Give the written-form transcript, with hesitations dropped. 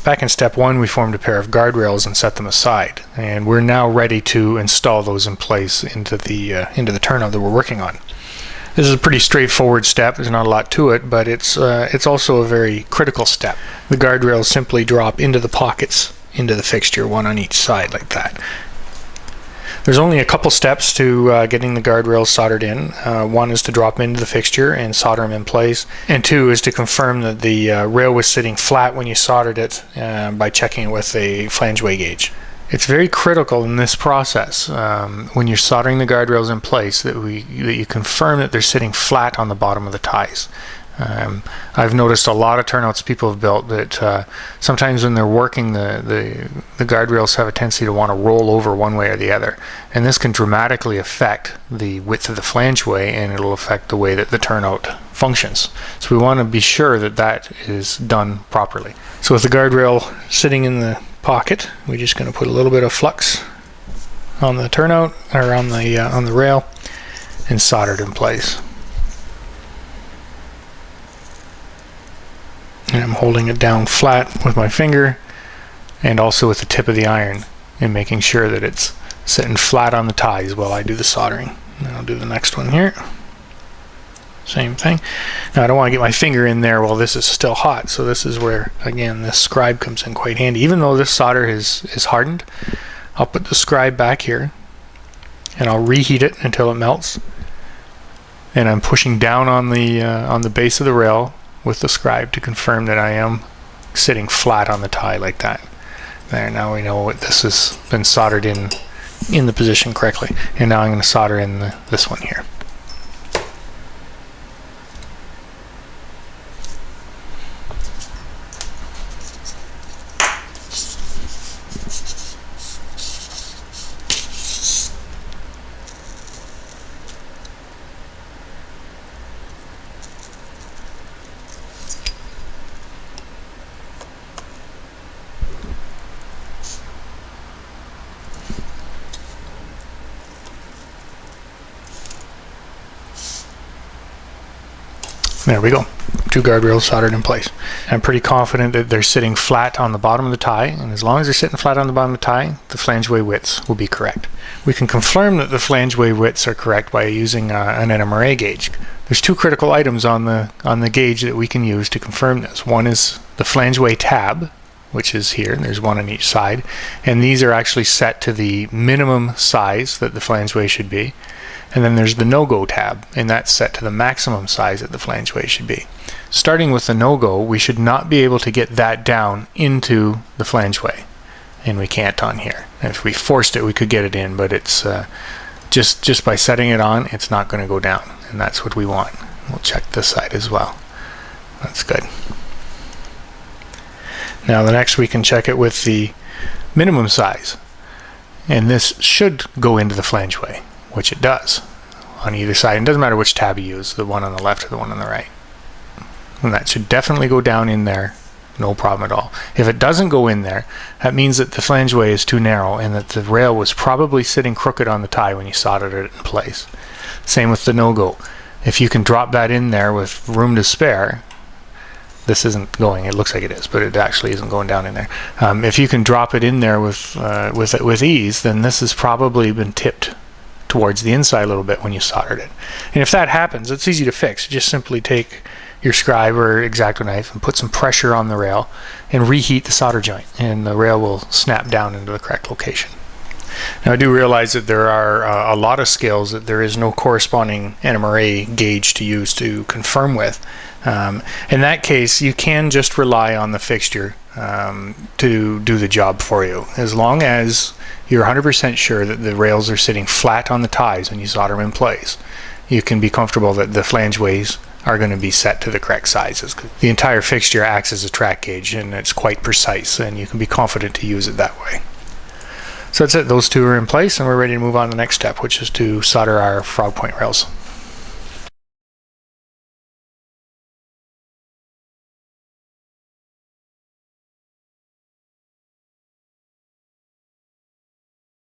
Back in step 1, we formed a pair of guardrails and set them aside, and we're now ready to install those in place into the turnout that we're working on. This is a pretty straightforward step. There's not a lot to it, but it's also a very critical step. The guardrails simply drop into the pockets into the fixture, one on each side like that. There's only a couple steps to getting the guardrails soldered in. One is to drop them into the fixture and solder them in place, and 2 is to confirm that the rail was sitting flat when you soldered it by checking it with a flangeway gauge. It's very critical in this process when you're soldering the guardrails in place that you confirm that they're sitting flat on the bottom of the ties. I've noticed a lot of turnouts people have built that sometimes when they're working, the guardrails have a tendency to want to roll over one way or the other, and this can dramatically affect the width of the flangeway, and it'll affect the way that the turnout functions. So we want to be sure that that is done properly. So with the guardrail sitting in the pocket, we're just going to put a little bit of flux on the turnout, or on the rail, and solder it in place. And I'm holding it down flat with my finger and also with the tip of the iron, and making sure that it's sitting flat on the ties while I do the soldering. And I'll do the next one here. Same thing. Now I don't want to get my finger in there while this is still hot, so this is where, again, this scribe comes in quite handy. Even though this solder is hardened, I'll put the scribe back here and I'll reheat it until it melts. And I'm pushing down on the base of the rail with the scribe to confirm that I am sitting flat on the tie like that. There, now we know what this has been soldered in the position correctly. And now I'm going to solder in this one here. There we go. 2 guardrails soldered in place. I'm pretty confident that they're sitting flat on the bottom of the tie, and as long as they're sitting flat on the bottom of the tie, the flangeway widths will be correct. We can confirm that the flangeway widths are correct by using an NMRA gauge. There's 2 critical items on the gauge that we can use to confirm this. One is the flangeway tab, which is here, and there's one on each side, and these are actually set to the minimum size that the flangeway should be. And then there's the no-go tab, and that's set to the maximum size that the flangeway should be. Starting with the no-go, we should not be able to get that down into the flangeway, and we can't on here. And if we forced it, we could get it in, but it's just by setting it on, it's not going to go down, and that's what we want. We'll check this side as well. That's good. Now the next we can check it with the minimum size, and this should go into the flangeway, which it does on either side. It doesn't matter which tab you use, the one on the left or the one on the right. And that should definitely go down in there, no problem at all. If it doesn't go in there, that means that the flangeway is too narrow and that the rail was probably sitting crooked on the tie when you soldered it in place. Same with the no-go. If you can drop that in there with room to spare, this isn't going, it looks like it is, but it actually isn't going down in there. If you can drop it in there with ease, then this has probably been tipped towards the inside a little bit when you soldered it. And if that happens, it's easy to fix. Just simply take your scribe or X-Acto knife and put some pressure on the rail and reheat the solder joint, and the rail will snap down into the correct location. Now I do realize that there are a lot of scales that there is no corresponding NMRA gauge to use to confirm with. In that case, you can just rely on the fixture to do the job for you, as long as you're 100% sure that the rails are sitting flat on the ties when you solder them in place. You can be comfortable that the flangeways are going to be set to the correct sizes. The entire fixture acts as a track gauge, and it's quite precise, and you can be confident to use it that way. So that's it. Those 2 are in place, and we're ready to move on to the next step, which is to solder our frog point rails.